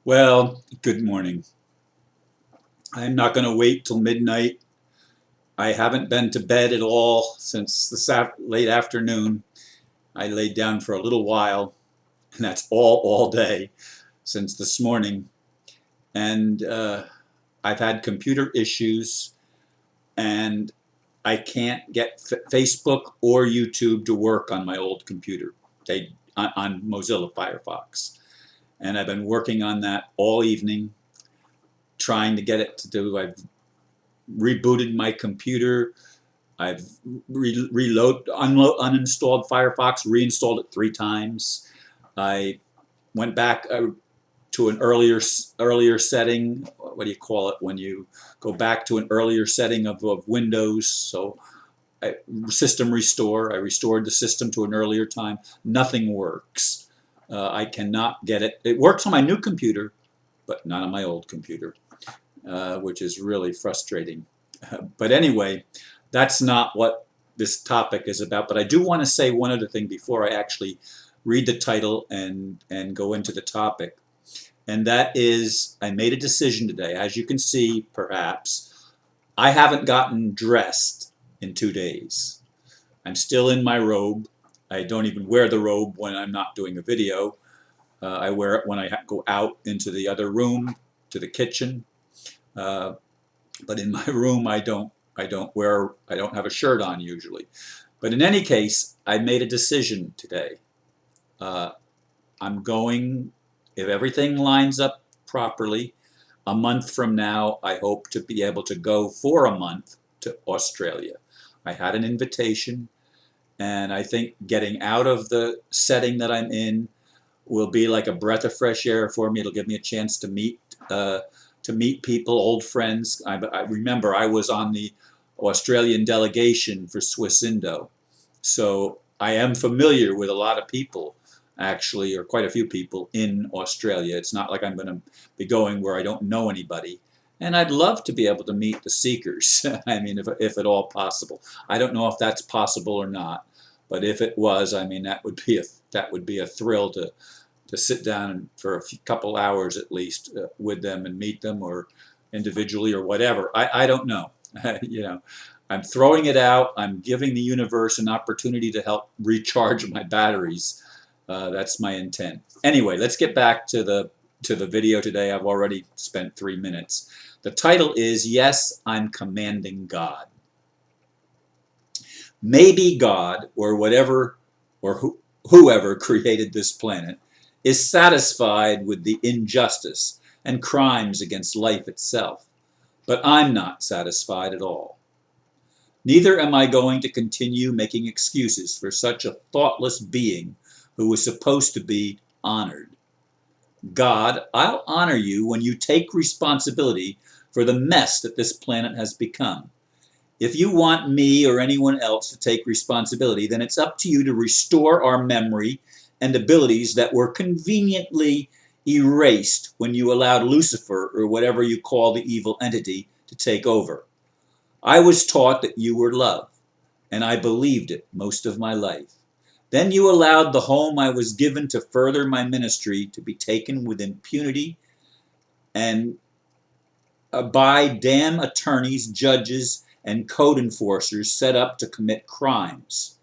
Well, good morning. I'm not going to wait till midnight. I haven't been to bed at all since the late afternoon. I laid down for a little while, and that's all day since this morning. And I've had computer issues, and I can't get Facebook or YouTube to work on my old computer. On Mozilla Firefox, and I've been working on that all evening, trying to get it to do. I've rebooted my computer. I've uninstalled Firefox, reinstalled it 3 times. I went back to an earlier setting. What do you call it when you go back to an earlier setting of Windows? So system restore. I restored the system to an earlier time. Nothing works. I cannot get it. It works on my new computer, but not on my old computer, which is really frustrating. But anyway, that's not what this topic is about. But I do want to say one other thing before I actually read the title and go into the topic. And that is, I made a decision today. As you can see, perhaps, I haven't gotten dressed in 2 days. I'm still in my robe. I don't even wear the robe when I'm not doing a video. I wear it when I go out into the other room, to the kitchen. But in my room, I don't have a shirt on usually. But in any case, I made a decision today. I'm going, if everything lines up properly, a month from now, I hope to be able to go for a month to Australia. I had an invitation, and I think getting out of the setting that I'm in will be like a breath of fresh air for me. It'll give me a chance to meet people, old friends. I remember I was on the Australian delegation for Swiss Indo, so I am familiar with a lot of people, actually, or quite a few people in Australia. It's not like I'm going to be going where I don't know anybody. And I'd love to be able to meet the seekers. I mean, if at all possible. I don't know if that's possible or not, but if it was, I mean, that would be a thrill to sit down for a couple hours at least with them and meet them, or individually or whatever. I don't know. You know, I'm throwing it out. I'm giving the universe an opportunity to help recharge my batteries. That's my intent. Anyway, let's get back to the video today. I've already spent 3 minutes. The title is, Yes, I'm Commanding God. Maybe God, or whatever, or whoever created this planet, is satisfied with the injustice and crimes against life itself. But I'm not satisfied at all. Neither am I going to continue making excuses for such a thoughtless being who was supposed to be honored. God, I'll honor you when you take responsibility for the mess that this planet has become. If you want me or anyone else to take responsibility, then it's up to you to restore our memory and abilities that were conveniently erased when you allowed Lucifer, or whatever you call the evil entity, to take over. I was taught that you were love, and I believed it most of my life. Then you allowed the home I was given to further my ministry to be taken with impunity and by damn attorneys, judges, and code enforcers set up to commit crimes.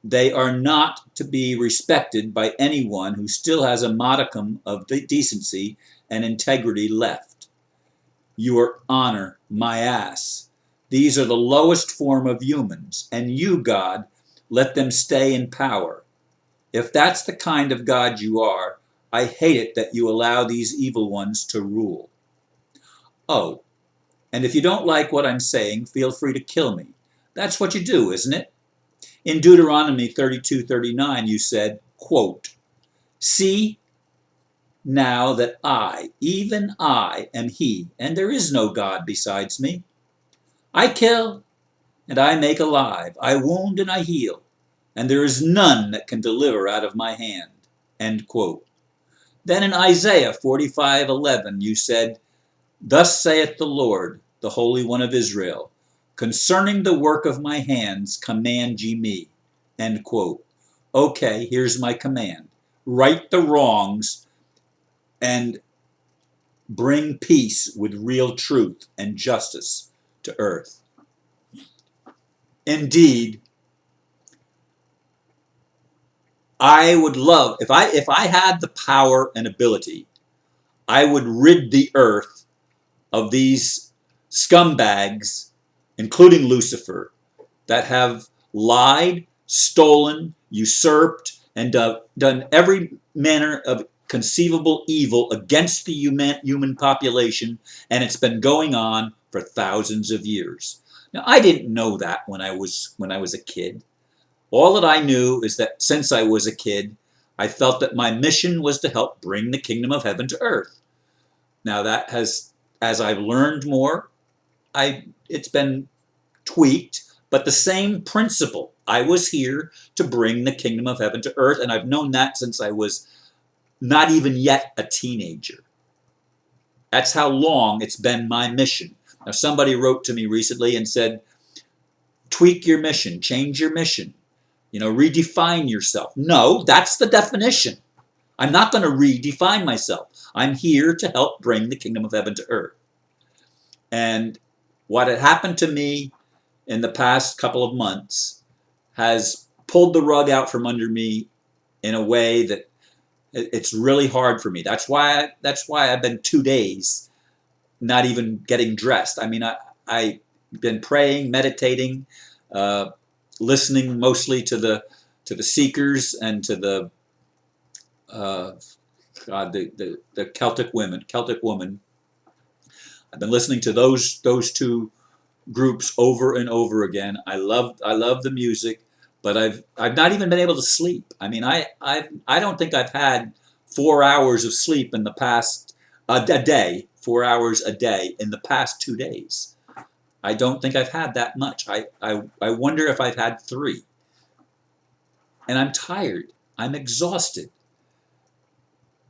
They are not to be respected by anyone who still has a modicum of decency and integrity left. Your honor, my ass. These are the lowest form of humans, and you, God, let them stay in power. If that's the kind of God you are, I hate it that you allow these evil ones to rule. Oh, and if you don't like what I'm saying, feel free to kill me. That's what you do, isn't it? In Deuteronomy 32:39, you said, quote, See now that I, even I, am He, and there is no God besides me. I kill, and I make alive. I wound, and I heal, and there is none that can deliver out of my hand. End quote. Then in Isaiah 45:11, you said, Thus saith the Lord, the Holy One of Israel, concerning the work of my hands, command ye me. End quote. Okay, here's my command. Right the wrongs and bring peace with real truth and justice to earth. Indeed, I would love, if I had the power and ability, I would rid the earth of these scumbags, including Lucifer, that have lied, stolen, usurped, and done every manner of conceivable evil against the human population, and it's been going on for thousands of years. Now, I didn't know that when I was a kid. All that I knew is that since I was a kid, I felt that my mission was to help bring the kingdom of heaven to earth. Now that has, as I've learned more, it's been tweaked, but the same principle. I was here to bring the kingdom of heaven to earth, and I've known that since I was not even yet a teenager. That's how long it's been my mission. Now, somebody wrote to me recently and said, tweak your mission, change your mission, redefine yourself. No, that's the definition. I'm not going to redefine myself. I'm here to help bring the kingdom of heaven to earth. And what had happened to me in the past couple of months has pulled the rug out from under me in a way that it's really hard for me. That's why I've been 2 days not even getting dressed. I mean, I've been praying, meditating, listening mostly to the seekers and to the Celtic woman. I've been listening to those two groups over and over again. I love the music, but I've not even been able to sleep. I mean, I don't think I've had 4 hours of sleep in the past a day. 4 hours a day in the past 2 days. I don't think I've had that much. I wonder if I've had 3. And I'm tired. I'm exhausted.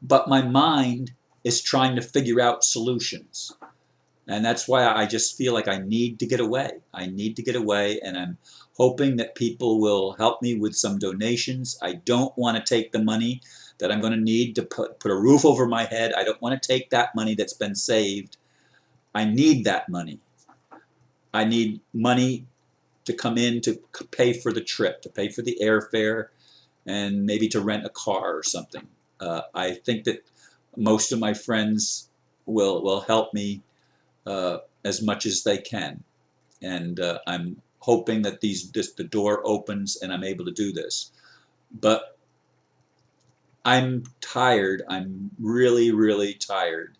But my mind is trying to figure out solutions. And that's why I just feel like I need to get away. I need to get away, and I'm hoping that people will help me with some donations. I don't want to take the money that I'm going to need to put a roof over my head. I don't want to take that money that's been saved. I need that money. I need money to come in to pay for the trip, to pay for the airfare, and maybe to rent a car or something. I think that most of my friends will help me as much as they can, and I'm hoping that the door opens and I'm able to do this. But I'm tired. I'm really, really tired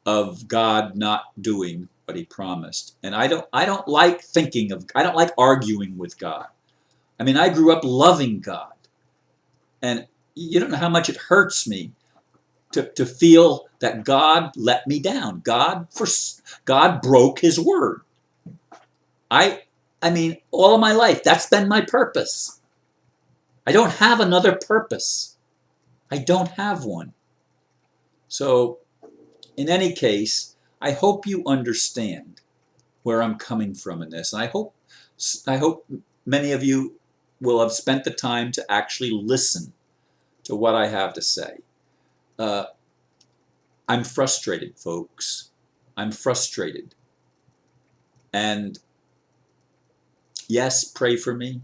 of God not doing what He promised, and I don't like I don't like arguing with God. I mean, I grew up loving God, and you don't know how much it hurts me to feel that God let me down. God broke His word. I mean, all of my life, that's been my purpose. I don't have another purpose. I don't have one. So, in any case, I hope you understand where I'm coming from in this. And I hope many of you will have spent the time to actually listen to what I have to say. I'm frustrated, folks. I'm frustrated. And yes, pray for me.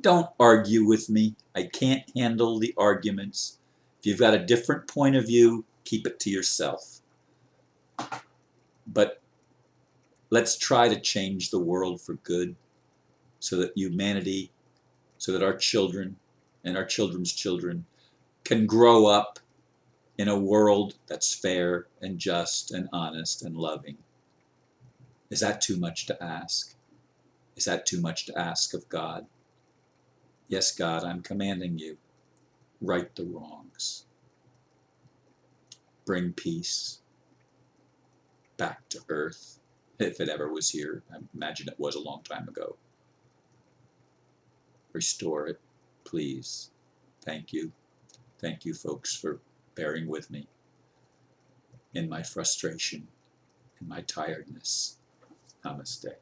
Don't argue with me. I can't handle the arguments. If you've got a different point of view, keep it to yourself. But let's try to change the world for good, so that humanity, so that our children and our children's children can grow up in a world that's fair and just and honest and loving. Is that too much to ask? Is that too much to ask of God? Yes, God, I'm commanding you. Right the wrongs. Bring peace back to earth, if it ever was here. I imagine it was a long time ago. Restore it, please. Thank you. Thank you, folks, for bearing with me in my frustration, in my tiredness. Namaste.